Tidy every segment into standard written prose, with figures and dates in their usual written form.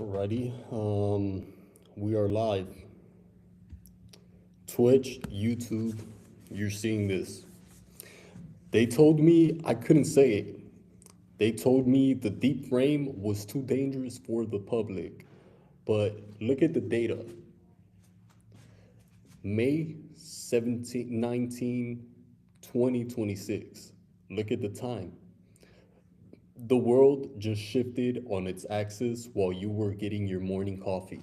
Alrighty, we are live. Twitch, YouTube, you're seeing this. They told me I couldn't say it. They told me the deep frame was too dangerous for the public. But look at the data. May 17, 19, 2026. Look at the time. The world just shifted on its axis while you were getting your morning coffee.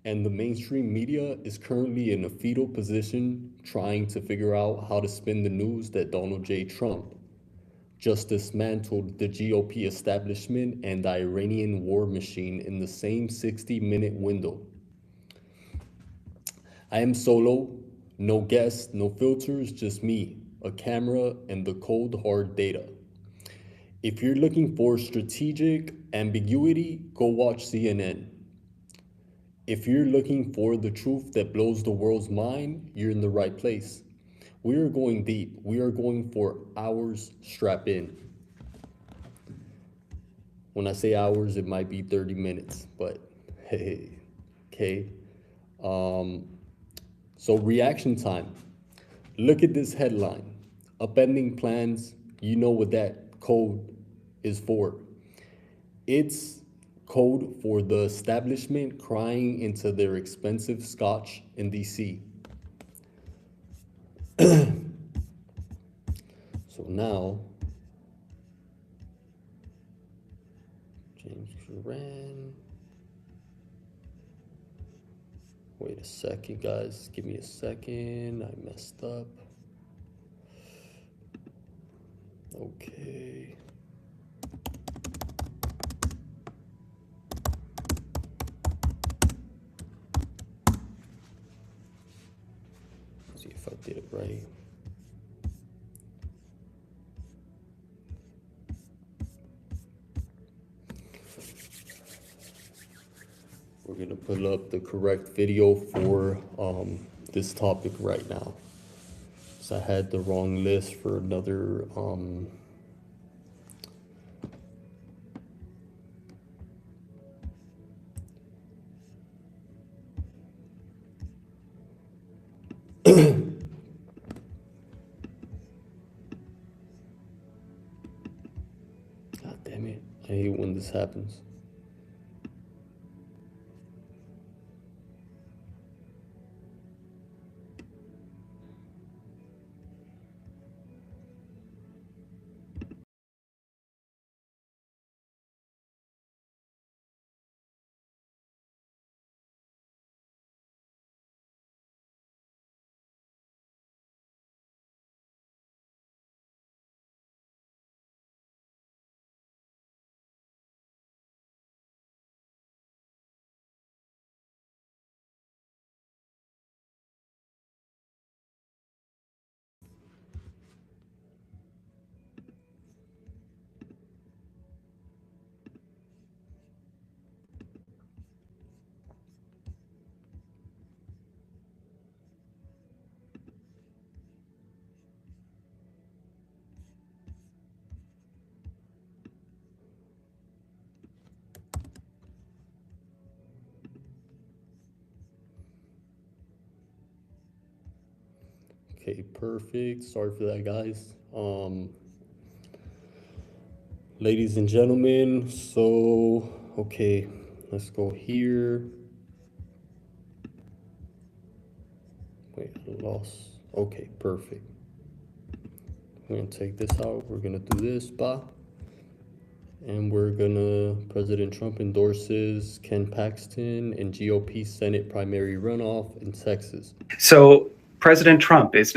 And the mainstream media is currently in a fetal position trying to figure out how to spin the news that Donald J. Trump just dismantled the GOP establishment and the Iranian war machine in the same 60-minute window. I am solo, no guests, no filters, just me, a camera, and the cold hard data. If you're looking for strategic ambiguity, go watch CNN. If you're looking for the truth that blows the world's mind, you're in the right place. We are going deep. We are going for hours. Strap in. When I say hours, it might be 30 minutes, but hey, okay. So reaction time. Look at this headline. Upending plans. You know what that code is for. It's code for the establishment crying into their expensive scotch in DC. So now, James Curran. Wait a second, guys. Give me a second. I messed up. Okay. See if I did it right. We're gonna put up the correct video for this topic right now. So I had the wrong list for another God damn it. I hate when this happens. Okay, perfect. Sorry for that, guys. Ladies and gentlemen, so, okay, let's go here. Wait, I lost. Okay, perfect. We're gonna take this out. We're gonna do this, and we're gonna, President Trump endorses Ken Paxton in GOP Senate primary runoff in Texas. So President Trump is.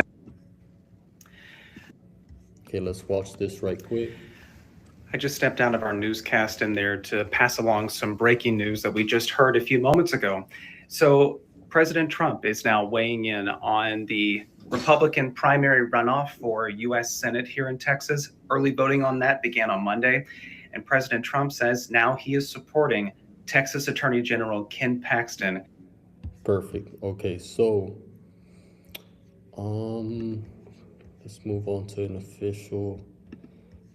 Okay, let's watch this right quick. I just stepped out of our newscast in there to pass along some breaking news that we just heard a few moments ago. So President Trump is now weighing in on the Republican primary runoff for U.S. Senate here in Texas. Early voting on that began on Monday. And President Trump says now he is supporting Texas Attorney General Ken Paxton. Perfect. Okay, so let's move on to an official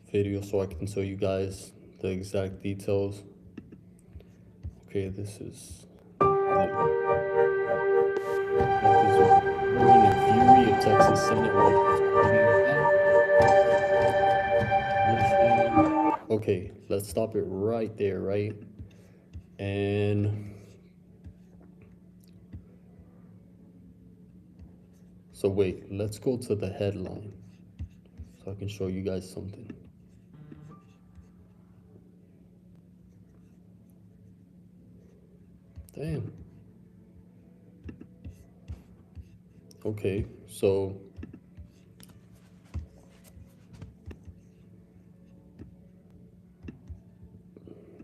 video so I can tell you guys the exact details. Okay, this is Trump is roaring in fury of Texas Senate Okay, let's stop it right there, right? And so wait, let's go to the headline so I can show you guys something. Damn. Okay, so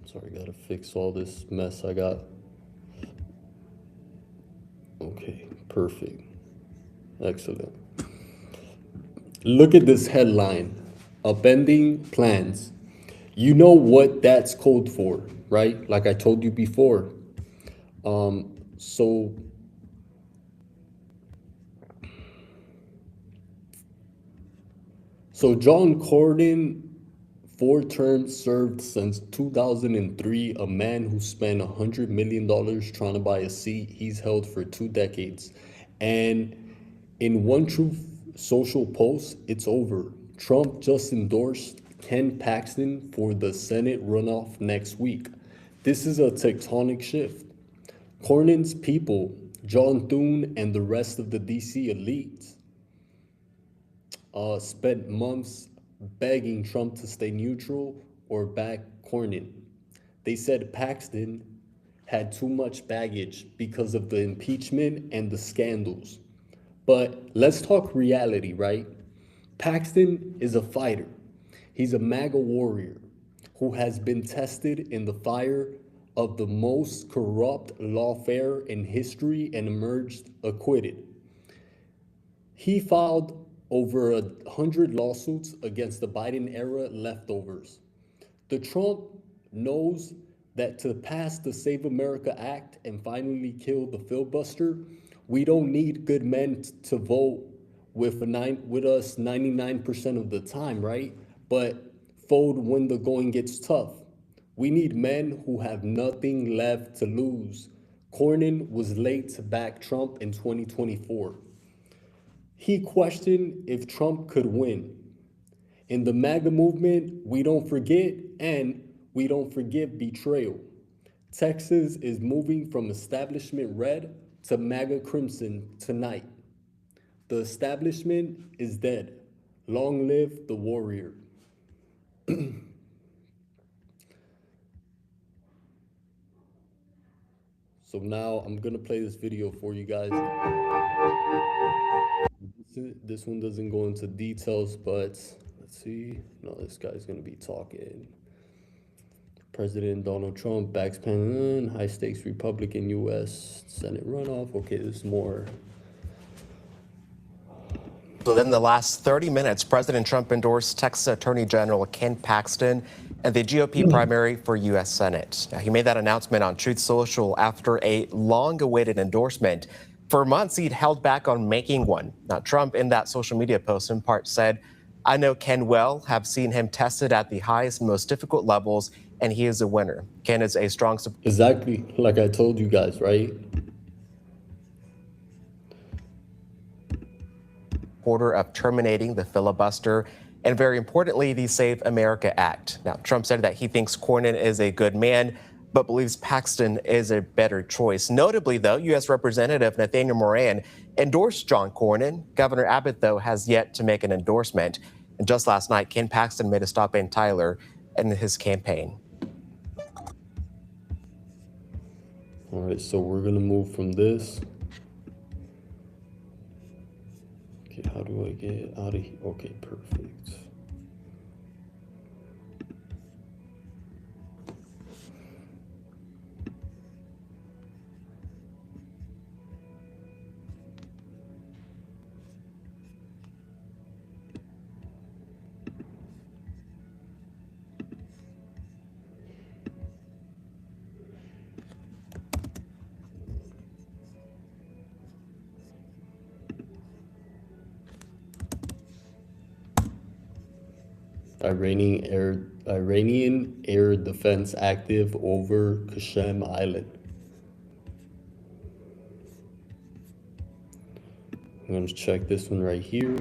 sorry, gotta fix all this mess I got. Okay, perfect. Excellent. Look at this headline, upending plans. You know what that's code for, right? Like I told you before. So John Cornyn, 4 terms served since 2003, a man who spent $100 million trying to buy a seat he's held for 2 decades. And in one Truth Social post, it's over. Trump just endorsed Ken Paxton for the Senate runoff next week. This is a tectonic shift. Cornyn's people, John Thune and the rest of the DC elite, spent months begging Trump to stay neutral or back Cornyn. They said Paxton had too much baggage because of the impeachment and the scandals. But let's talk reality, right? Paxton is a fighter. He's a MAGA warrior who has been tested in the fire of the most corrupt lawfare in history and emerged acquitted. He filed over 100 lawsuits against the Biden era leftovers. The Trump knows that to pass the Save America Act and finally kill the filibuster, we don't need good men to vote with us 99% of the time, right? But fold when the going gets tough. We need men who have nothing left to lose. Cornyn was late to back Trump in 2024. He questioned if Trump could win. In the MAGA movement, we don't forget and we don't forgive betrayal. Texas is moving from establishment red to MAGA crimson tonight. The establishment is dead. Long live the warrior. So now I'm gonna play this video for you guys. This one doesn't go into details, but let's see. No, this guy's gonna be talking. President Donald Trump backs Penn, high stakes Republican U.S. Senate runoff. Okay, there's more. Within the last 30 minutes, President Trump endorsed Texas Attorney General Ken Paxton and the GOP primary for U.S. Senate. Now, he made that announcement on Truth Social after a long-awaited endorsement. For months, he'd held back on making one. Now, Trump, in that social media post, in part said, "I know Ken well, have seen him tested at the highest, most difficult levels, and he is a winner. Ken is a strong supporter." Exactly like I told you guys, right? Of terminating the filibuster and, very importantly, the Save America Act. Now, Trump said that he thinks Cornyn is a good man, but believes Paxton is a better choice. Notably, though, U.S. Representative Nathaniel Moran endorsed John Cornyn. Governor Abbott, though, has yet to make an endorsement. And just last night, Ken Paxton made a stop in Tyler in his campaign. All right, so we're gonna move from this. Okay, how do I get out of here? Okay, perfect. Iranian Iranian air defense active over Qeshm Island. I'm going to check this one right here.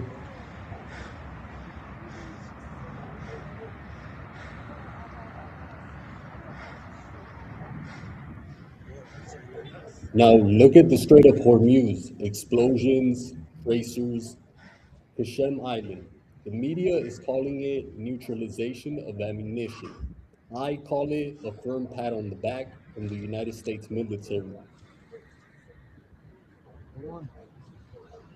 Now look at the Strait of Hormuz. Explosions, tracers, Qeshm Island. The media is calling it neutralization of ammunition. I call it a firm pat on the back from the United States military.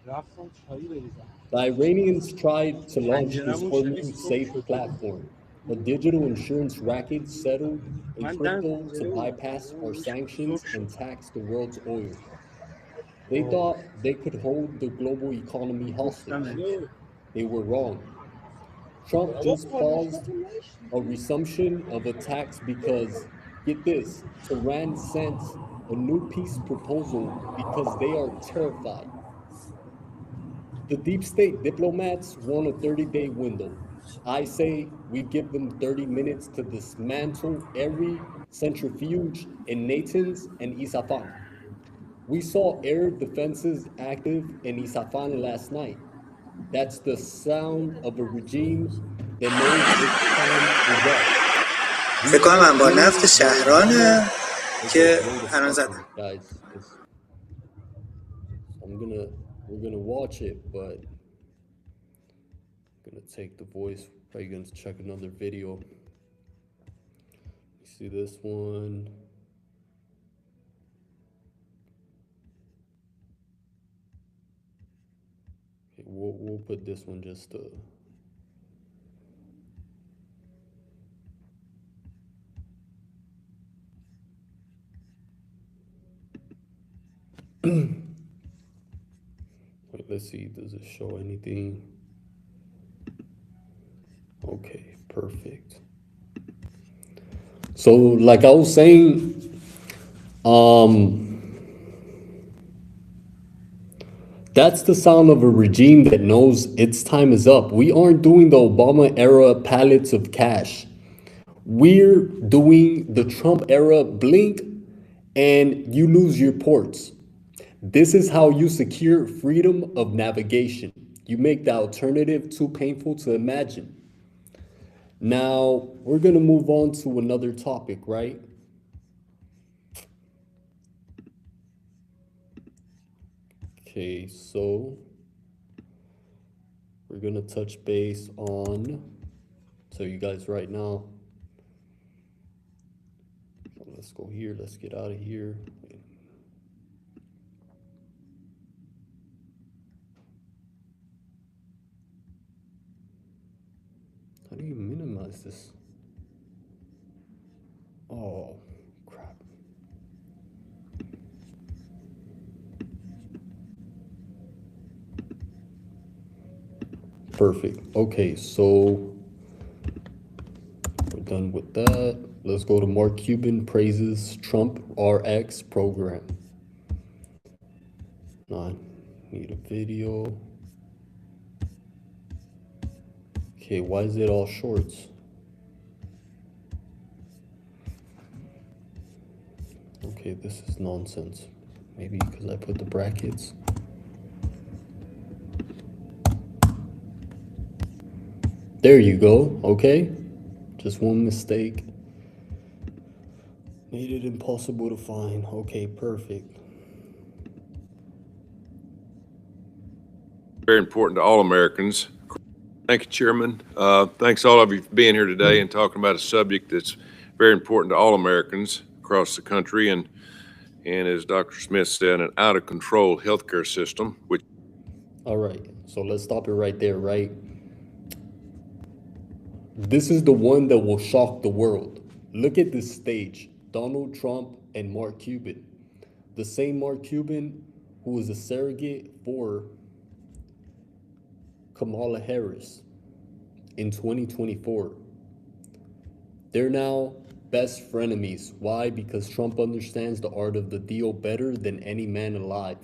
The Iranians tried to launch this Hormuz safe platform, a digital insurance racket settled in crypto to bypass our sanctions and tax the world's oil. They thought they could hold the global economy hostage. They were wrong. Trump just paused a resumption of attacks because, get this, Tehran sent a new peace proposal because they are terrified. The deep state diplomats want a 30-day window. I say we give them 30 minutes to dismantle every centrifuge in Natanz and Isfahan. We saw air defenses active in Isfahan last night. That's the sound of a regime that knows its time is up. فکر کنم انبار نفت شهرانه که الان زدن. Guys, we're gonna watch it, but I'm gonna take the voice. Probably gonna check another video. You see this one? Okay, we'll put this one just to. Wait, let's see, does it show anything? Okay, perfect. So like I was saying, that's the sound of a regime that knows its time is up. We aren't doing the Obama era pallets of cash. We're doing the Trump era blink and you lose your ports. This is how you secure freedom of navigation. You make the alternative too painful to imagine. Now, we're going to move on to another topic, right? Okay, so we're going to touch base on, tell you guys right now. Let's go here, let's get out of here. How do you minimize this? Oh, crap. Perfect. Okay, so we're done with that. Let's go to Mark Cuban praises Trump RX program. I need a video. Okay, why is it all shorts? Okay, this is nonsense. Maybe because I put the brackets. There you go, okay? Just one mistake. Made it impossible to find. Okay, perfect. Very important to all Americans. Thank you, Chairman. Thanks all of you for being here today and talking about a subject that's very important to all Americans across the country. And as Dr. Smith said, an out-of-control healthcare system. Which. All right, so let's stop it right there, right? This is the one that will shock the world. Look at this stage. Donald Trump and Mark Cuban. The same Mark Cuban who was a surrogate for Kamala Harris in 2024. They're now best frenemies. Why? Because Trump understands the art of the deal better than any man alive.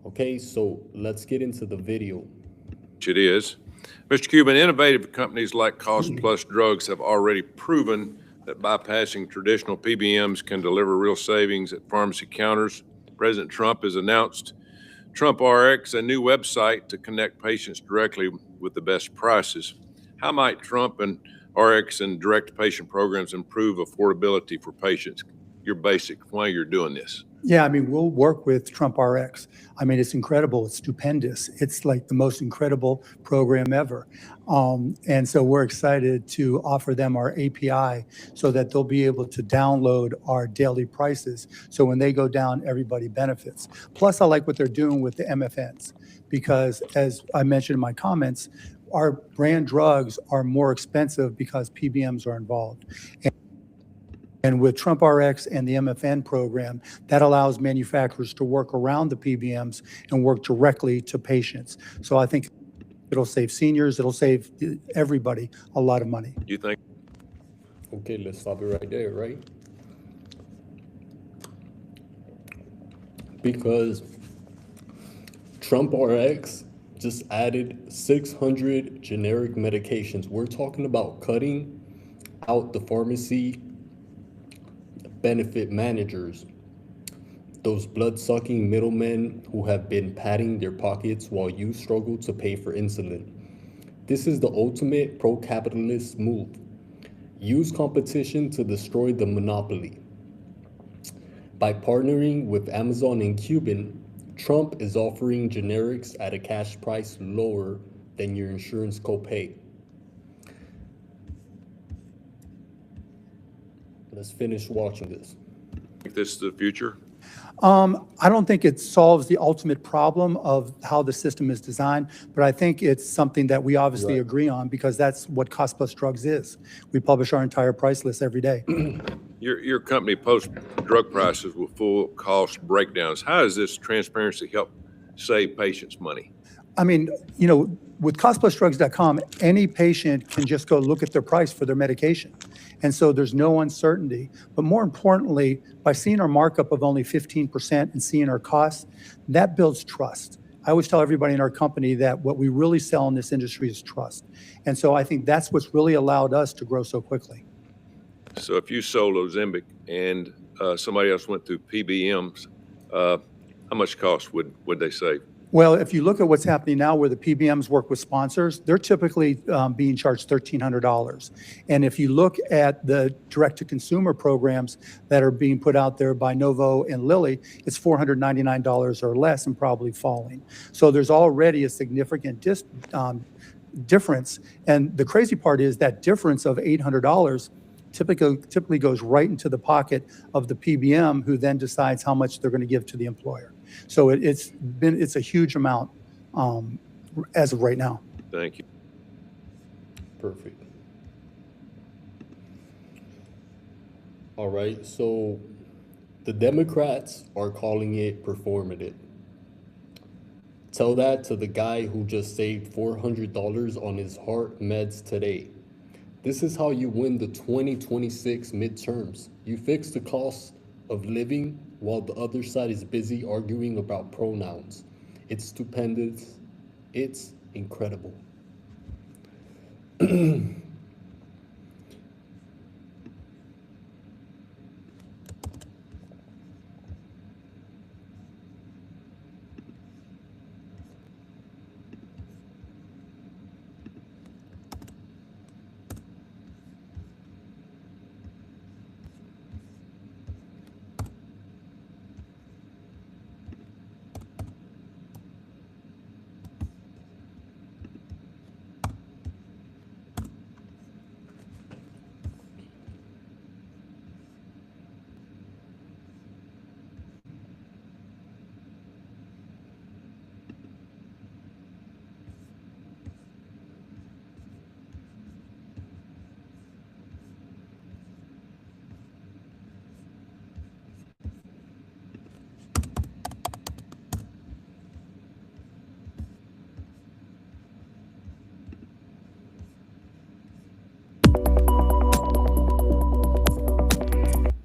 Okay, so let's get into the video. It is. Mr. Cuban, innovative companies like Cost Plus Drugs have already proven that bypassing traditional PBMs can deliver real savings at pharmacy counters. President Trump has announced Trump RX, a new website to connect patients directly with the best prices. How might Trump and RX and direct patient programs improve affordability for patients? Your basic, why you're doing this? Yeah, I mean, we'll work with Trump RX. I mean, it's incredible. It's stupendous. It's like the most incredible program ever. And so we're excited to offer them our API so that they'll be able to download our daily prices. So when they go down, everybody benefits. Plus, I like what they're doing with the MFNs because, as I mentioned in my comments, our brand drugs are more expensive because PBMs are involved. And with Trump RX and the MFN program, that allows manufacturers to work around the PBMs and work directly to patients. So I think it'll save seniors, it'll save everybody a lot of money. Do you think? Okay, let's stop it right there, right? Because Trump RX just added 600 generic medications. We're talking about cutting out the pharmacy benefit managers, those blood-sucking middlemen who have been padding their pockets while you struggle to pay for insulin. This is the ultimate pro-capitalist move. Use competition to destroy the monopoly. By partnering with Amazon and Cuban, Trump is offering generics at a cash price lower than your insurance copay. Let's finish watching this. Think this is the future? I don't think it solves the ultimate problem of how the system is designed, but I think it's something that we obviously agree on because that's what Cost Plus Drugs is. We publish our entire price list every day. Your company posts drug prices with full cost breakdowns. How does this transparency help save patients money? I mean, you know, with costplusdrugs.com, any patient can just go look at their price for their medication. And so there's no uncertainty. But more importantly, by seeing our markup of only 15% and seeing our costs, that builds trust. I always tell everybody in our company that what we really sell in this industry is trust. And so I think that's what's really allowed us to grow so quickly. So if you sold Ozempic and somebody else went through PBMs, how much cost would they save? Well, if you look at what's happening now where the PBMs work with sponsors, they're typically being charged $1,300. And if you look at the direct-to-consumer programs that are being put out there by Novo and Lilly, it's $499 or less and probably falling. So there's already a significant difference. And the crazy part is that difference of $800 typically goes right into the pocket of the PBM, who then decides how much they're going to give to the employer. So it's a huge amount as of right now. Thank you. Perfect. All right, so the Democrats are calling it performative. Tell that to the guy who just saved $400 on his heart meds today. This is how you win the 2026 midterms. You fix the cost of living while the other side is busy arguing about pronouns. It's stupendous. It's incredible.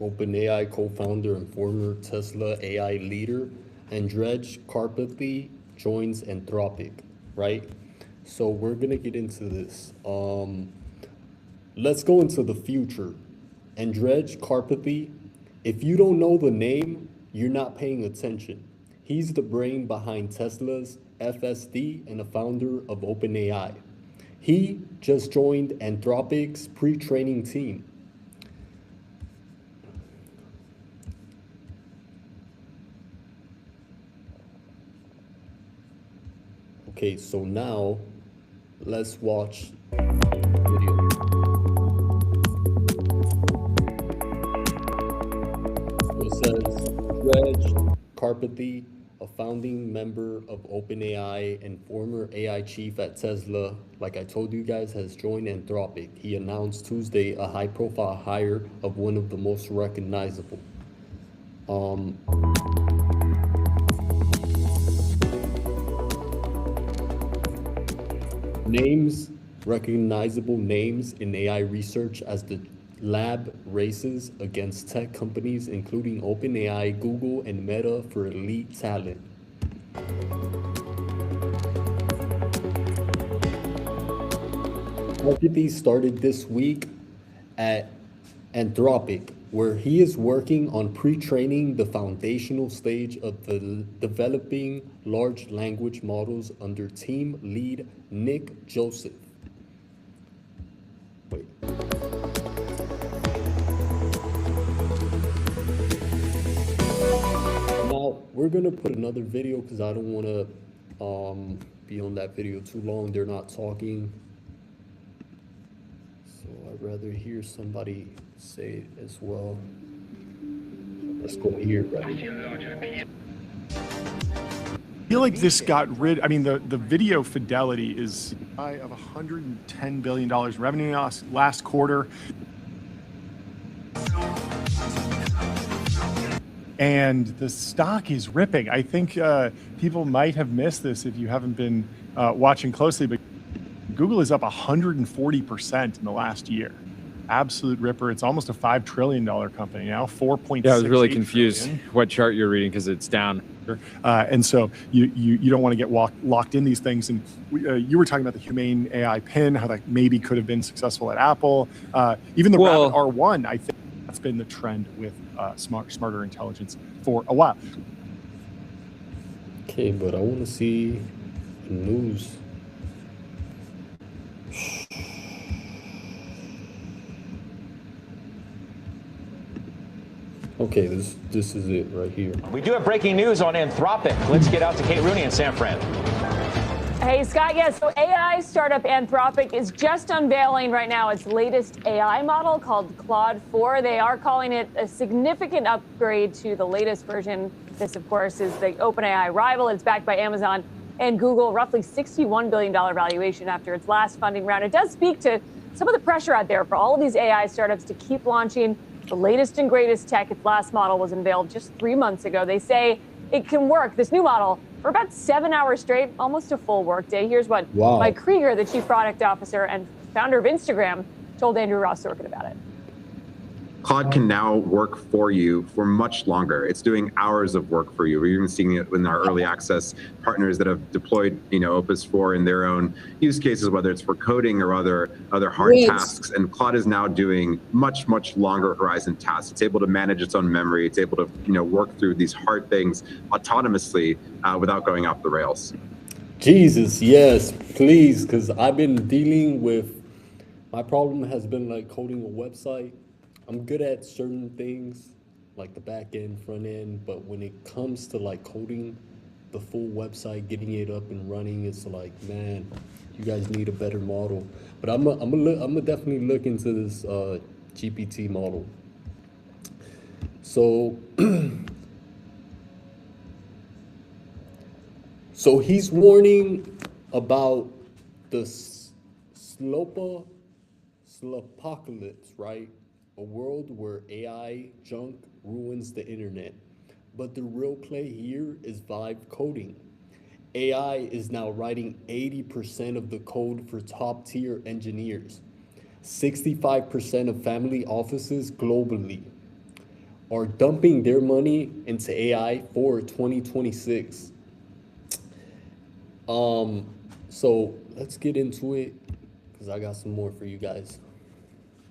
OpenAI co-founder and former Tesla AI leader Andrej Karpathy joins Anthropic, right? So we're gonna get into this. Let's go into the future. Andrej Karpathy, if you don't know the name, you're not paying attention. He's the brain behind Tesla's FSD and the founder of OpenAI. He just joined Anthropic's pre-training team. Okay, so now let's watch video. So it says Andrej Karpathy, a founding member of OpenAI and former AI chief at Tesla, like I told you guys, has joined Anthropic. He announced Tuesday a high-profile hire of one of the most recognizable. Recognizable names in AI research as the lab races against tech companies including OpenAI, Google, and Meta for elite talent. Karpathy started this week at Anthropic, where he is working on pre-training the foundational stage of the developing large language models under team lead Nick Joseph. Wait. Now, we're gonna put another video because I don't wanna be on that video too long. They're not talking. So I'd rather hear somebody say it as well. Let's go here, right? I feel like this got rid, I mean, the video fidelity is high of $110 billion revenue last quarter. And the stock is ripping. I think people might have missed this if you haven't been watching closely, but Google is up 140% in the last year. Absolute ripper. It's almost a $5 trillion company now, 4.6. Yeah, I was really confused what chart you're reading because it's down. And so you don't want to get locked in these things. And you were talking about the Humane AI pin, how that maybe could have been successful at Apple. Even the Rabbit R1, I think that's been the trend with smarter intelligence for a while. Okay, but I want to see the news. Okay, this is it right here. We do have breaking news on Anthropic. Let's get out to Kate Rooney in San Fran. Hey, Scott, yes, so AI startup Anthropic is just unveiling right now its latest AI model called Claude 4. They are calling it a significant upgrade to the latest version. This, of course, is the OpenAI rival. It's backed by Amazon and Google, roughly $61 billion valuation after its last funding round. It does speak to some of the pressure out there for all of these AI startups to keep launching the latest and greatest tech. Its last model was unveiled just 3 months ago. They say it can work, this new model, for about 7 hours straight, almost a full workday. Here's what Mike Krieger, the chief product officer and founder of Instagram, told Andrew Ross Sorkin about it. Claude can now work for you for much longer. It's doing hours of work for you. We're even seeing it in our early access partners that have deployed, Opus 4 in their own use cases, whether it's for coding or other hard tasks. And Claude is now doing much, much longer horizon tasks. It's able to manage its own memory. It's able to, work through these hard things autonomously without going off the rails. Jesus, yes, please, because I've been dealing with, my problem has been like coding a website. I'm good at certain things like the back end, front end, but when it comes to like coding the full website, getting it up and running, it's like, man, you guys need a better model. But I'm gonna definitely look into this GPT model. So, so he's warning about the slopocalypse, right? A world where AI junk ruins the internet. But the real play here is vibe coding. AI is now writing 80% of the code for top tier engineers. 65% of family offices globally are dumping their money into AI for 2026. So let's get into it because I got some more for you guys.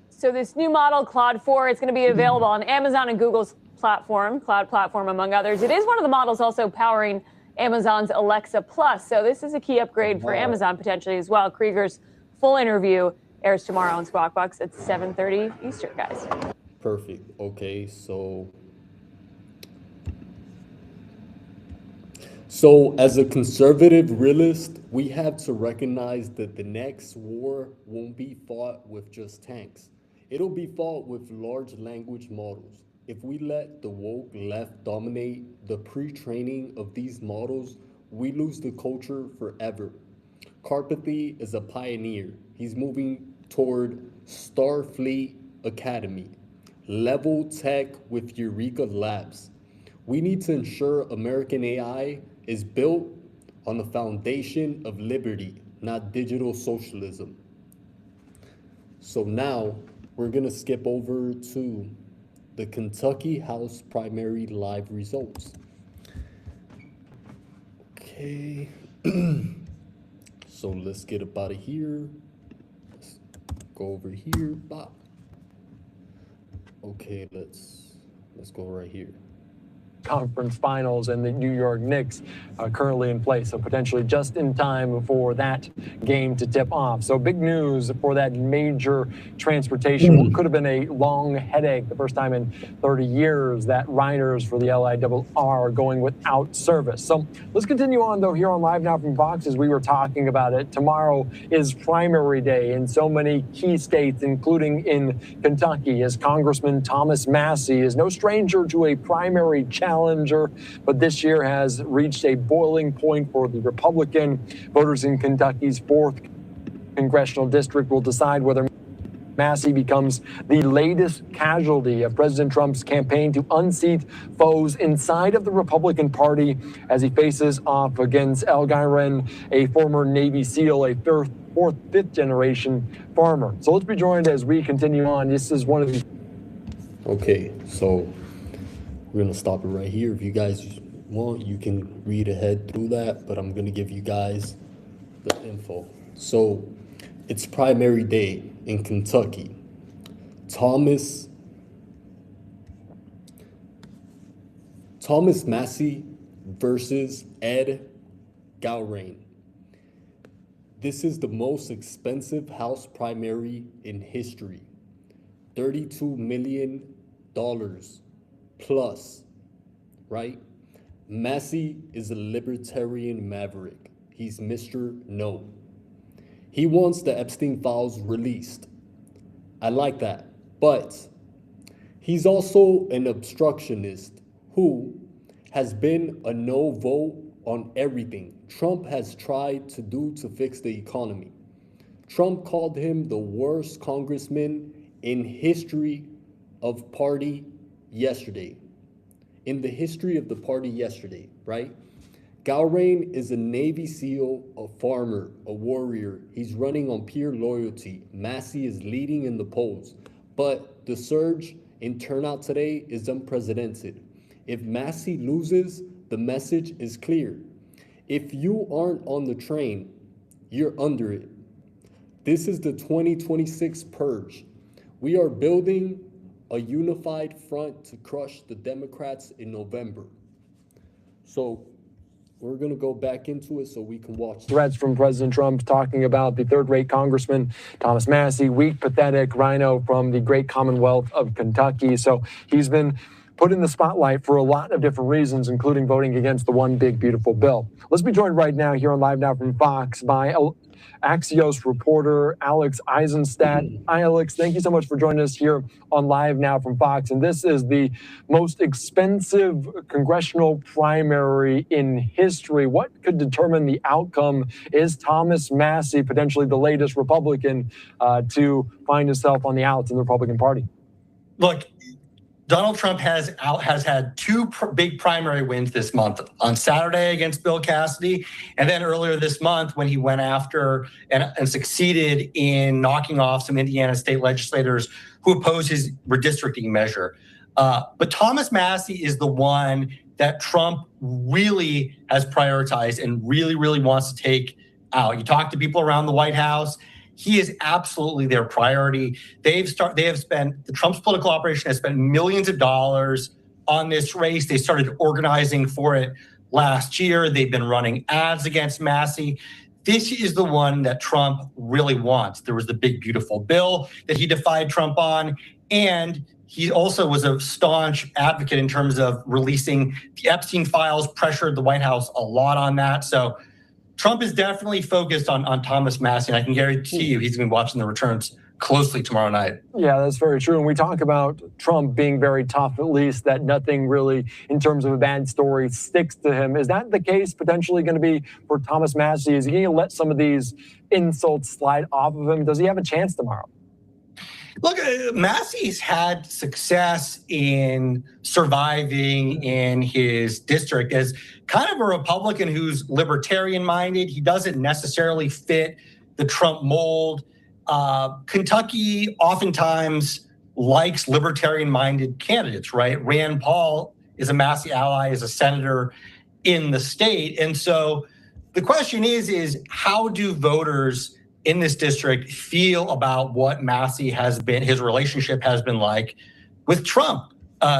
So this new model, Claude 4, it's going to be available on Amazon and Google's cloud platform, among others. It is one of the models also powering Amazon's Alexa Plus. So this is a key upgrade for Amazon potentially as well. Krieger's full interview airs tomorrow on Squawk Box at 7:30 Eastern, guys. Perfect. Okay, so as a conservative realist, we have to recognize that the next war won't be fought with just tanks. It'll be fought with large language models. If we let the woke left dominate the pre-training of these models, we lose the culture forever. Carpathy is a pioneer. He's moving toward Starfleet Academy, level tech with Eureka Labs. We need to ensure American AI is built on the foundation of liberty, not digital socialism. So now we're gonna skip over to the Kentucky House primary live results. Okay, so let's get up out of here. Let's go over here, Bob. Okay, let's go right here. Conference finals and the New York Knicks currently in place, so potentially just in time for that game to tip off. So big news for that major transportation. What could have been a long headache, the first time in 30 years that Riders for the LIRR are going without service. So let's continue on though here on Live Now from Fox as we were talking about it. Tomorrow is primary day in so many key states, including in Kentucky, as Congressman Thomas Massie is no stranger to a primary challenger, but this year has reached a boiling point for the Republican. Voters in Kentucky's 4th congressional district will decide whether Massie becomes the latest casualty of President Trump's campaign to unseat foes inside of the Republican Party as he faces off against Al Guyren, a former Navy SEAL, a fourth, fifth generation farmer. So let's be joined as we continue on. This is one of the... Okay, so we're gonna stop it right here. If you guys want, you can read ahead through that, but I'm gonna give you guys the info. So it's primary day in Kentucky. Thomas Massie versus Ed Guyren. This is the most expensive House primary in history. $32 million plus, right? Massie is a libertarian maverick. He's Mr. No. He wants the Epstein files released. I like that. But he's also an obstructionist who has been a no vote on everything Trump has tried to do to fix the economy. Trump called him the worst congressman in history of party yesterday. In the history of the party yesterday, right? Guyren is a Navy SEAL, a farmer, a warrior. He's running on pure loyalty. Massie is leading in the polls. But the surge in turnout today is unprecedented. If Massie loses, the message is clear. If you aren't on the train, you're under it. This is the 2026 purge. We are building a unified front to crush the Democrats in November. So we're going to go back into it so we can watch. Threats from President Trump talking about the third-rate Congressman Thomas Massie, weak, pathetic rhino from the great Commonwealth of Kentucky. So he's been put in the spotlight for a lot of different reasons, including voting against the one big, beautiful bill. Let's be joined right now here on Live Now from Fox by Axios reporter Alex Eisenstadt. Alex, thank you so much for joining us here on Live Now from Fox. And this is the most expensive congressional primary in history. What could determine the outcome? Is Thomas Massie potentially the latest Republican to find himself on the outs in the Republican Party? Look, Donald Trump has had two big primary wins this month, on Saturday against Bill Cassidy, and then earlier this month when he went after and succeeded in knocking off some Indiana state legislators who opposed his redistricting measure. But Thomas Massie is the one that Trump really has prioritized and really, really wants to take out. You talk to people around the White House, he is absolutely their priority. The Trump's political operation has spent millions of dollars on this race. They started organizing for it last year. They've been running ads against Massey. This is the one that Trump really wants. There was the big, beautiful bill that he defied Trump on. And he also was a staunch advocate in terms of releasing the Epstein files, pressured the White House a lot on that. So Trump is definitely focused on Thomas Massey, and I can guarantee you he's going to be watching the returns closely tomorrow night. Yeah, that's very true. And we talk about Trump being very tough, at least that nothing really, in terms of a bad story, sticks to him. Is that the case potentially going to be for Thomas Massey? Is he going to let some of these insults slide off of him? Does he have a chance tomorrow? Look, Massey's had success in surviving in his district as kind of a Republican who's libertarian-minded. He doesn't necessarily fit the Trump mold. Kentucky oftentimes likes libertarian-minded candidates, right? Rand Paul is a Massey ally, is a senator in the state. And so the question is how do voters in this district feel about what Massey has been, his relationship has been like with Trump?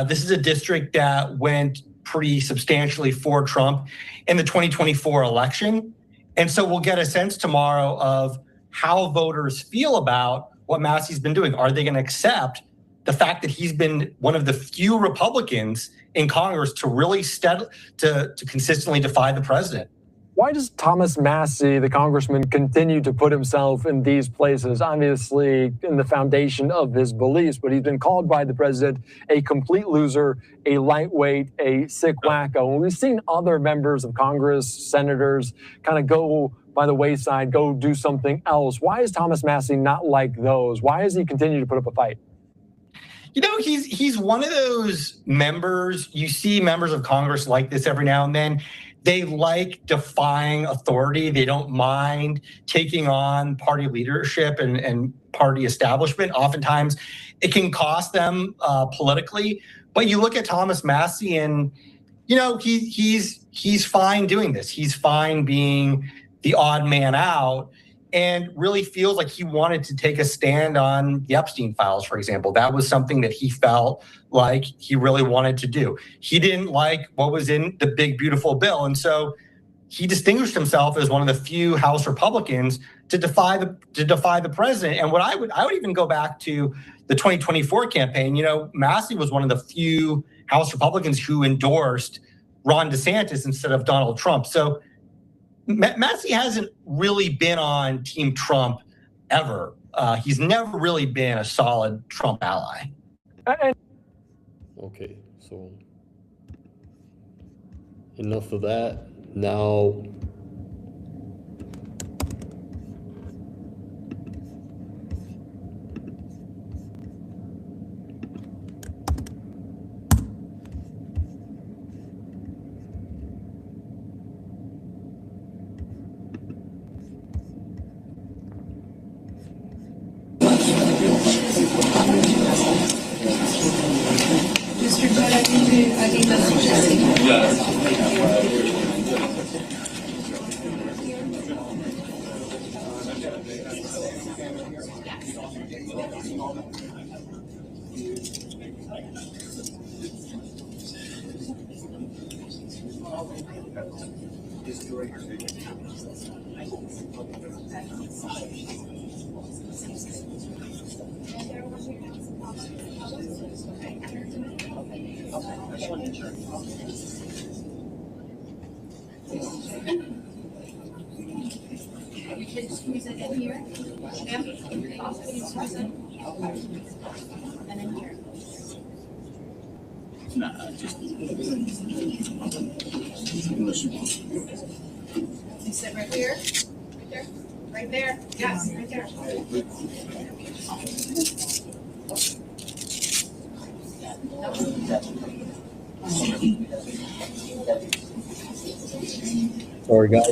This is a district that went pretty substantially for Trump in the 2024 election. And so we'll get a sense tomorrow of how voters feel about what Massey's been doing. Are they going to accept the fact that he's been one of the few Republicans in Congress to really to consistently defy the president? Why does Thomas Massey, the congressman, continue to put himself in these places? Obviously, in the foundation of his beliefs, but he's been called by the president a complete loser, a lightweight, a sick wacko. And we've seen other members of Congress, senators, kind of go by the wayside, go do something else. Why is Thomas Massey not like those? Why does he continue to put up a fight? You know, he's one of those members. You see members of Congress like this every now and then. They like defying authority. They don't mind taking on party leadership and party establishment. Oftentimes, it can cost them politically. But you look at Thomas Massey, and you know he's fine doing this. He's fine being the odd man out, and really feels like he wanted to take a stand on the Epstein files, for example. That was something that he felt like he really wanted to do. He didn't like what was in the big, beautiful bill. And so he distinguished himself as one of the few House Republicans to defy the president. And I would even go back to the 2024 campaign. You know, Massey was one of the few House Republicans who endorsed Ron DeSantis instead of Donald Trump. So Massey hasn't really been on Team Trump ever. He's never really been a solid Trump ally. Okay, so enough of that. Now, You sit right here, right there, right there. Yes, right there. sorry guys.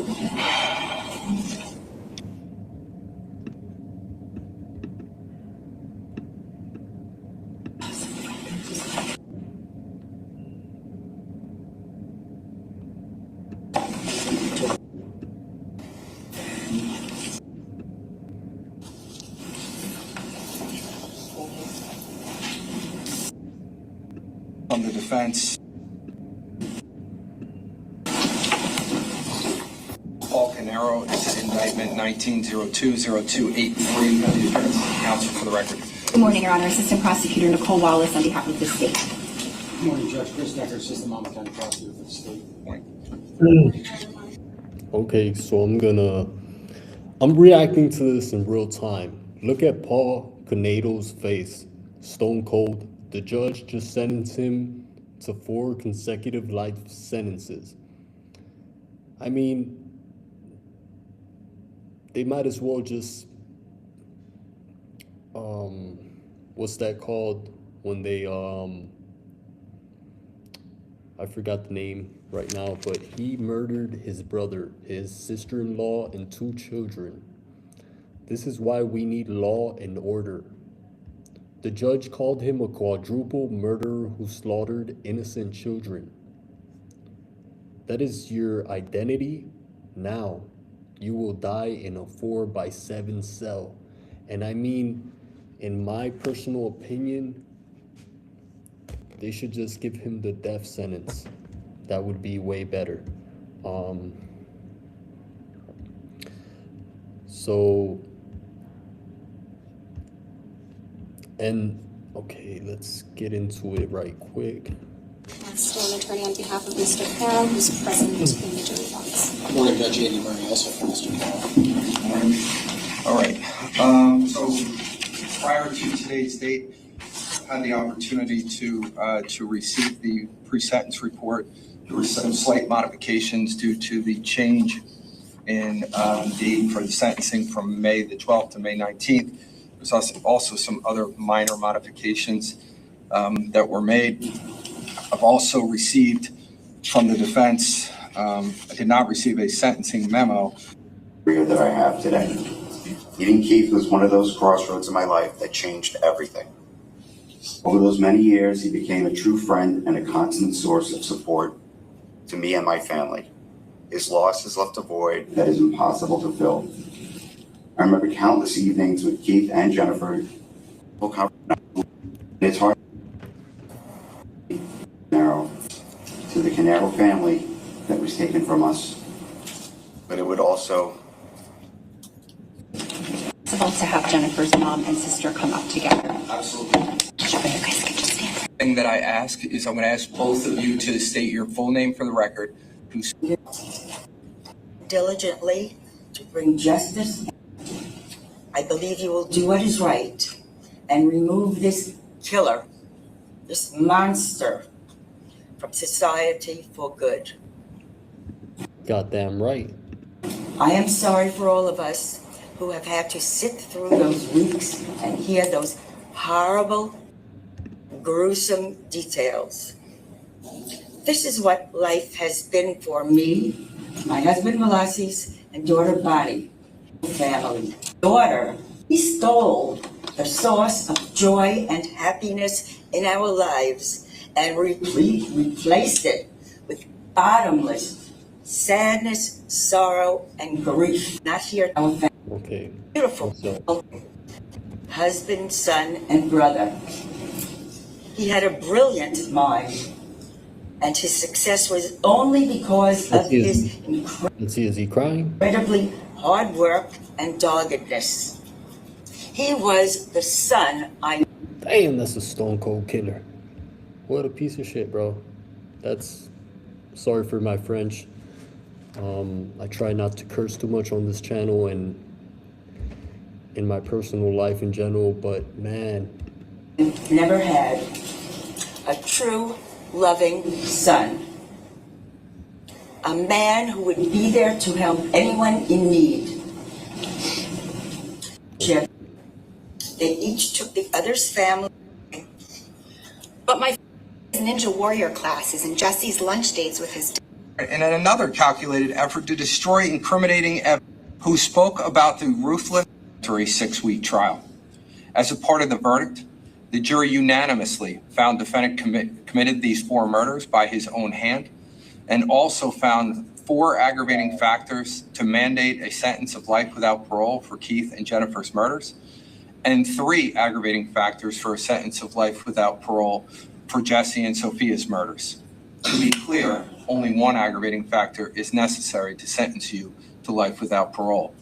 from the defense. Paul Canero, it's indictment 19020283. Counsel for the record. Good morning, Your Honor. Assistant Prosecutor Nicole Wallace on behalf of the state. Good morning, Judge Chris Decker, Assistant Monmouth County Prosecutor for the state. Okay, so I'm reacting to this in real time. Look at Paul Canedo's face, stone cold. The judge just sentenced him to 4 consecutive life sentences. I mean, they might as well just, what's that called when they, I forgot the name right now, but he murdered his brother, his sister-in-law, and 2 children. This is why we need law and order. The judge called him a quadruple murderer who slaughtered innocent children. That is your identity now. You will die in a 4x7 cell. And I mean, in my personal opinion, they should just give him the death sentence. That would be way better. Okay, let's get into it right quick. Still an attorney on behalf of Mr. Carroll, who's present in the jury box. Good morning, Judge Andy Murray, also for Mr. Carroll. All right. So prior to today's date, I had the opportunity to receive the pre-sentence report. There were some slight modifications due to the change in date for the sentencing from May the 12th to May 19th. There's also some other minor modifications that were made. I've also received from the defense, I did not receive a sentencing memo. That I have today. Meeting Keith was one of those crossroads in my life that changed everything. Over those many years, he became a true friend and a constant source of support to me and my family. His loss has left a void that is impossible to fill. I remember countless evenings with Keith and Jennifer. It's hard narrow to the Canero family that was taken from us, but it would also Possible to have Jennifer's mom and sister come up together. Absolutely. Sure, you guys can just stand. The thing that I ask is I'm going to ask both of you to state your full name for the record. Diligently to bring justice. I believe you will do what is right and remove this killer, this monster, from society for good. Goddamn right. I am sorry for all of us who have had to sit through those weeks and hear those horrible, gruesome details. This is what life has been for me, my husband Malasis, and daughter Bonnie, family. Daughter, he stole the source of joy and happiness in our lives and replaced it with bottomless sadness, sorrow, and grief. Not here, our family. Okay. Beautiful husband, son, and brother. He had a brilliant mind, and his success was only because of his Let's see, is he crying? incredibly hard work and doggedness. He was the son I... Damn, that's a stone cold killer. What a piece of shit, bro. That's... Sorry for my French. I try not to curse too much on this channel and in my personal life in general, but man. never had a true, loving son. A man who would be there to help anyone in need. They each took the other's family. But my ninja warrior classes and Jesse's lunch dates with his... And in another calculated effort to destroy incriminating evidence, who spoke about the ruthless 6-week trial. As a part of the verdict, the jury unanimously found defendant committed these 4 murders by his own hand, and also found 4 aggravating factors to mandate a sentence of life without parole for Keith and Jennifer's murders, and 3 aggravating factors for a sentence of life without parole for Jesse and Sophia's murders. To be clear, only one aggravating factor is necessary to sentence you to life without parole.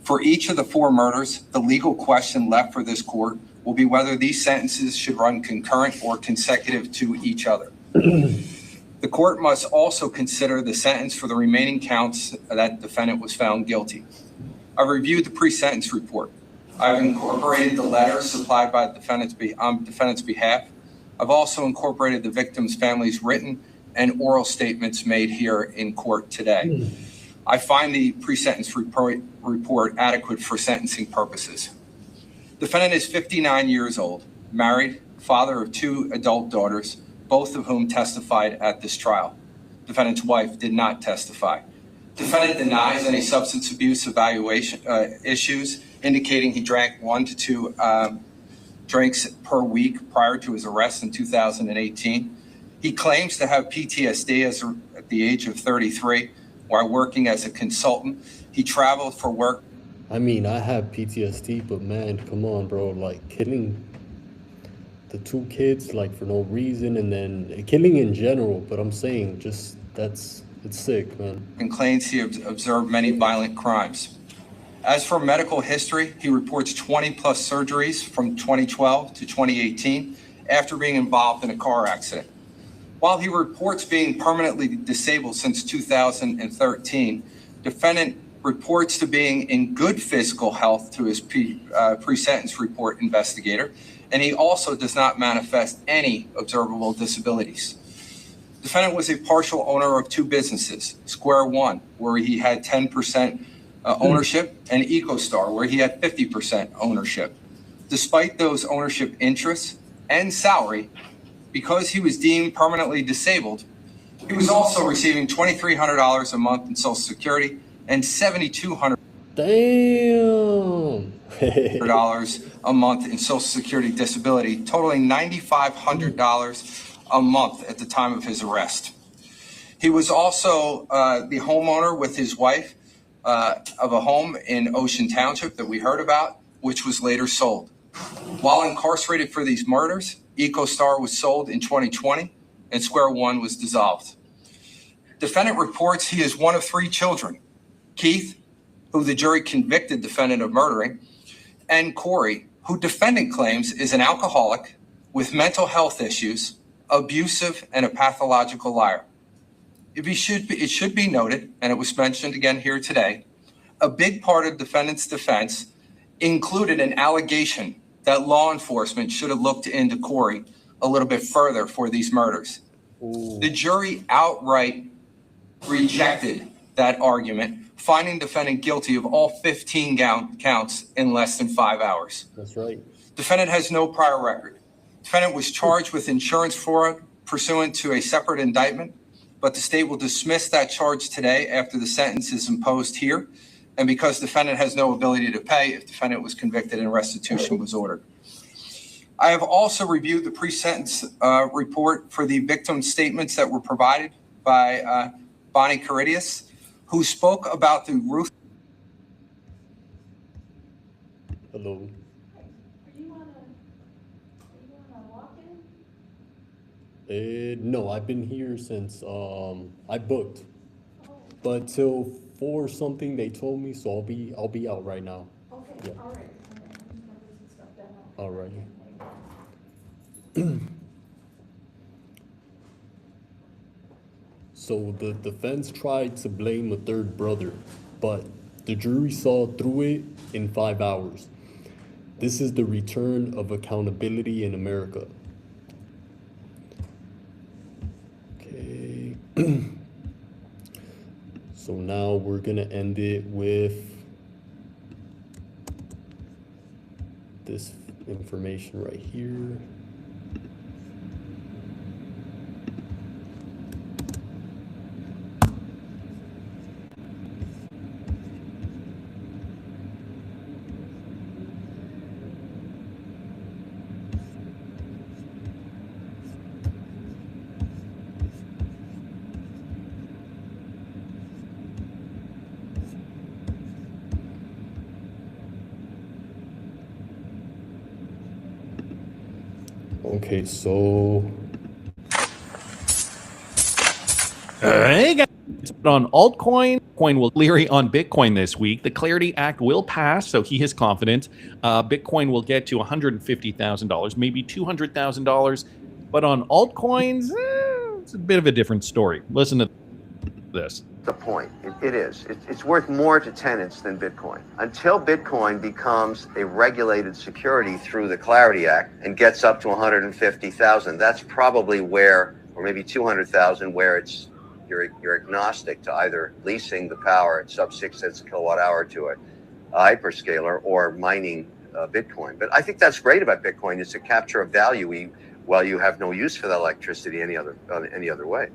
For each of the 4 murders, the legal question left for this court will be whether these sentences should run concurrent or consecutive to each other. The court must also consider the sentence for the remaining counts that the defendant was found guilty. I reviewed the pre-sentence report. I've incorporated the letter supplied by the defendant's behalf. I've also incorporated the victim's family's written and oral statements made here in court today. I find the pre-sentence report adequate for sentencing purposes. Defendant is 59 years old, married, father of 2 adult daughters, both of whom testified at this trial. Defendant's wife did not testify. Defendant denies any substance abuse evaluation issues, indicating he drank 1 to 2 drinks per week prior to his arrest in 2018. He claims to have PTSD at the age of 33 while working as a consultant. He traveled for work. I mean, I have PTSD, but man, come on, bro. Like, killing the 2 kids, like, for no reason, and then killing in general. But I'm saying, just, it's sick, man. And claims he observed many violent crimes. As for medical history, he reports 20 plus surgeries from 2012 to 2018 after being involved in a car accident. While he reports being permanently disabled since 2013, defendant reports to being in good physical health to his pre-sentence report investigator, and he also does not manifest any observable disabilities. Defendant was a partial owner of 2 businesses, Square One, where he had 10% ownership, and EcoStar, where he had 50% ownership. Despite those ownership interests and salary, because he was deemed permanently disabled, he was also receiving $2,300 a month in Social Security and $7,200 a month in Social Security disability, totaling $9,500 a month at the time of his arrest. He was also the homeowner with his wife of a home in Ocean Township that we heard about, which was later sold. While incarcerated for these murders, EcoStar was sold in 2020 and Square One was dissolved. Defendant reports he is one of 3 children, Keith, who the jury convicted defendant of murdering, and Corey, who defendant claims is an alcoholic with mental health issues, abusive, and a pathological liar. It should be noted, and it was mentioned again here today, a big part of defendant's defense included an allegation that law enforcement should have looked into Corey a little bit further for these murders. The jury outright rejected that argument, finding defendant guilty of all 15 counts in less than 5 hours. That's right. Defendant has no prior record. Defendant was charged with insurance fraud pursuant to a separate indictment, but the state will dismiss that charge today after the sentence is imposed here, and because defendant has no ability to pay if defendant was convicted and restitution was ordered. I have also reviewed the pre-sentence report for the victim statements that were provided by Bonnie Caridius, who spoke about the ruthless. Hello. No, I've been here since I booked, but till 4 something they told me, so I'll be out right now. Okay, yeah. All right. So the defense tried to blame a 3rd brother, but the jury saw through it in 5 hours. This is the return of accountability in America. Okay. So now we're gonna end it with this information right here. Okay, so Hey guys, on altcoin, coin will leery on Bitcoin this week. The Clarity Act will pass, so he is confident. Bitcoin will get to $150,000, maybe $200,000. But on altcoins, it's a bit of a different story. Listen to this. The point. It is. It's worth more to tenants than Bitcoin. Until Bitcoin becomes a regulated security through the Clarity Act and gets up to 150,000, that's probably where, or maybe 200,000, where you're agnostic to either leasing the power at sub 6 cents a kilowatt hour to a hyperscaler or mining Bitcoin. But I think that's great about Bitcoin, is to capture a value while you have no use for that electricity any other way.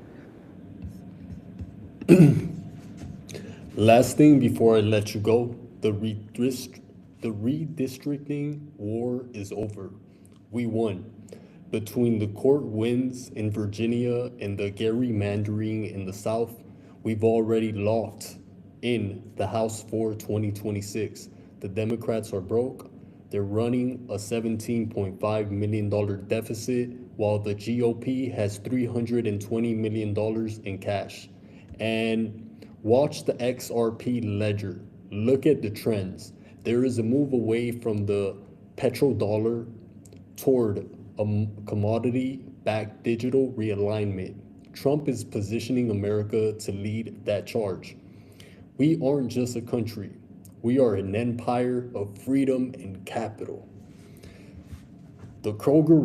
Last thing before I let you go, the redistricting war is over. We won. Between the court wins in Virginia and the gerrymandering in the South, we've already locked in the House for 2026. The Democrats are broke. They're running a $17.5 million deficit, while the GOP has $320 million in cash. And watch the XRP ledger. Look at the trends. There is a move away from the petrodollar toward a commodity-backed digital realignment. Trump is positioning America to lead that charge. We aren't just a country. We are an empire of freedom and capital. The Kroger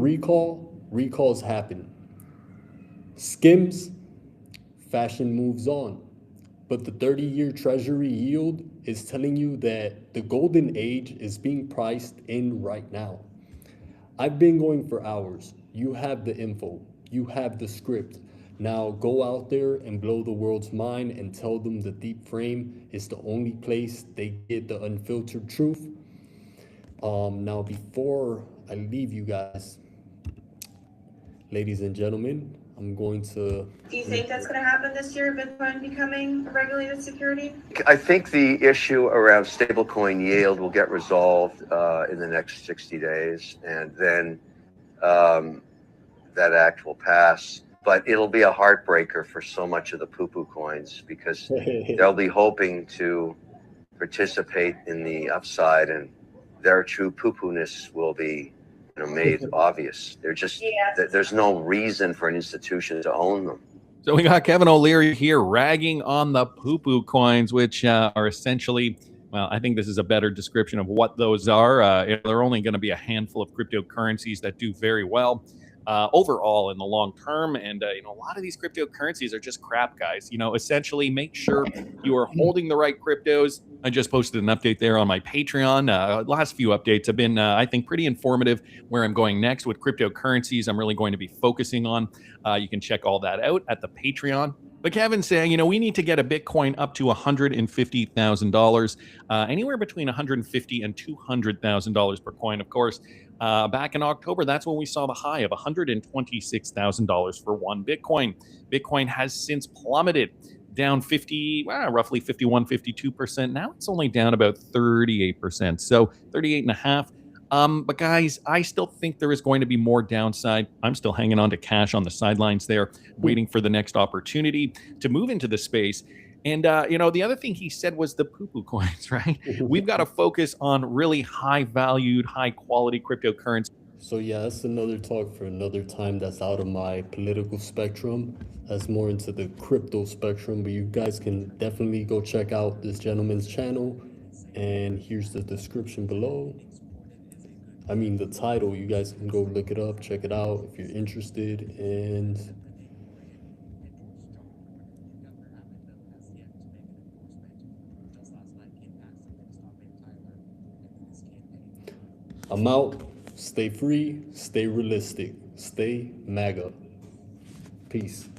recalls happen. Skims, fashion moves on. But the 30-year Treasury yield is telling you that the golden age is being priced in right now. I've been going for hours. You have the info. You have the script. Now go out there and blow the world's mind and tell them the deep frame is the only place they get the unfiltered truth. Now before I leave you guys, ladies and gentlemen, I'm going to... Do you think that's going to happen this year, Bitcoin becoming a regulated security? I think the issue around stablecoin yield will get resolved in the next 60 days, and then that act will pass. But it'll be a heartbreaker for so much of the poo-poo coins, because they'll be hoping to participate in the upside, and their true poo-poo-ness will be made obvious. There's no reason for an institution to own them. So we got Kevin O'Leary here ragging on the poo-poo coins, which are essentially, well, I think this is a better description of what those are. There are only going to be a handful of cryptocurrencies that do very well overall in the long term. And, a lot of these cryptocurrencies are just crap, guys. Essentially make sure you are holding the right cryptos. I just posted an update there on my Patreon. Last few updates have been, I think, pretty informative where I'm going next with cryptocurrencies. I'm really going to be focusing on. You can check all that out at the Patreon. But Kevin's saying, we need to get a Bitcoin up to $150,000, anywhere between $150,000 and $200,000 per coin. Of course, back in October, that's when we saw the high of $126,000 for one Bitcoin. Bitcoin has since plummeted down roughly 51, 52%. Now it's only down about 38%. So 38.5%. But guys, I still think there is going to be more downside. I'm still hanging on to cash on the sidelines there, waiting for the next opportunity to move into the space. And, the other thing he said was the poo-poo coins, right? We've got to focus on really high-valued, high-quality cryptocurrency. So yeah, that's another talk for another time. That's out of my political spectrum. That's more into the crypto spectrum. But you guys can definitely go check out this gentleman's channel. And here's the description below. I mean, the title, you guys can go look it up, check it out if you're interested. And I'm out. Stay free, stay realistic, stay MAGA. Peace.